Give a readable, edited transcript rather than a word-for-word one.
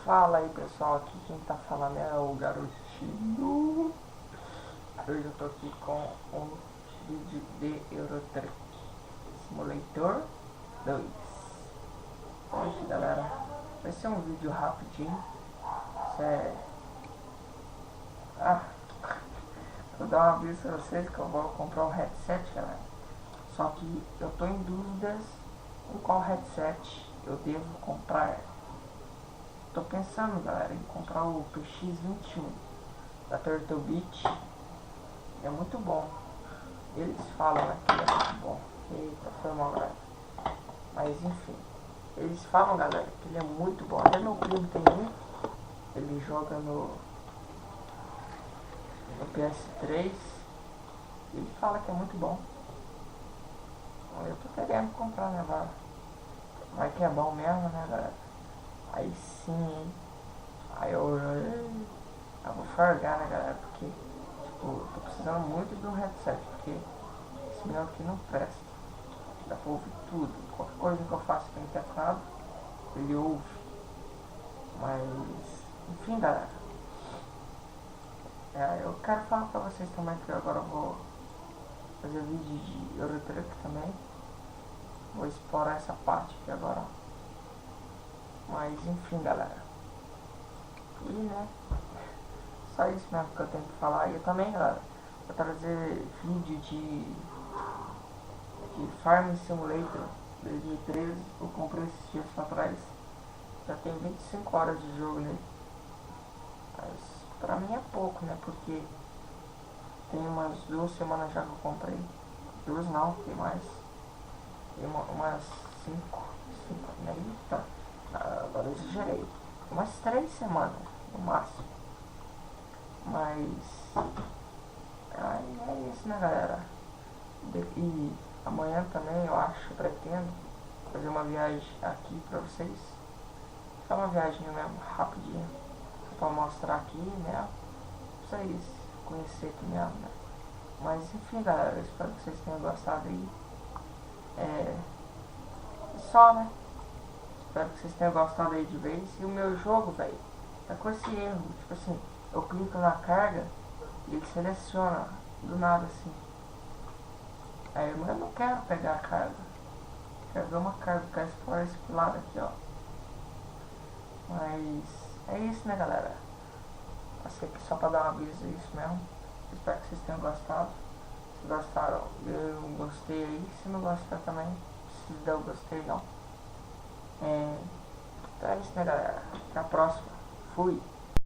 Fala aí pessoal, aqui quem tá falando é o Garotinho. Hoje eu tô aqui com um vídeo de Euro Truck Simulator 2. Hoje galera, vai ser um vídeo rapidinho. Vou dar uma aviso pra vocês que eu vou comprar um headset, galera. Só que eu tô em dúvidas em qual headset eu devo comprar. Tô pensando, galera, em comprar o PX21 da Turtlebit. É muito bom. Eles falam, né, que é muito bom. Eita, foi mal, galera. Mas enfim, eles falam, galera, que ele é muito bom. Até meu primo tem um. Ele joga no PS3. Ele fala que é muito bom. Eu tô querendo comprar, né, galera? Vai que é bom mesmo, né, galera? Aí sim, hein? Aí eu vou fargar, né, galera? Porque, tipo, tô precisando muito de um headset. Porque esse meu aqui não presta. Dá pra ouvir tudo. Qualquer coisa que eu faço com o teclado, ele ouve. Mas, enfim, galera. Eu quero falar pra vocês também que agora eu vou fazer vídeo de Euro Truck também. Vou explorar essa parte aqui agora. Mas enfim, galera. E né, só isso mesmo que eu tenho que falar. E eu também, galera, vou trazer vídeo de Farm Simulator 2013. Eu comprei esses dias atrás. Já tem 25 horas de jogo nele. Mas pra mim é pouco, né? Porque tem umas 2 semanas já que eu comprei. 2 não, tem mais. Tem umas 5, né? Eita, agora eu exagerei. Umas 3 semanas no máximo. Mas aí é isso, né, galera? E amanhã também eu acho, eu pretendo fazer uma viagem aqui pra vocês. Só uma viagem mesmo, rapidinho, pra mostrar aqui, né? Pra vocês conhecerem aqui mesmo, né? Mas enfim, galera, eu espero que vocês tenham gostado aí. Só, né? Espero que vocês tenham gostado aí de vez. E o meu jogo, velho, tá com esse erro. Tipo assim, eu clico na carga e ele seleciona do nada assim. Aí eu não quero pegar a carga. Quero ver uma carga, quero explorar esse lado aqui, ó. Mas é isso, né, galera? Passei aqui só pra dar um aviso, é isso mesmo. Espero que vocês tenham gostado. Se gostaram, eu gostei aí. Se não gostar também, se der o gostei não. Então é isso, né, galera? Até a próxima. Fui.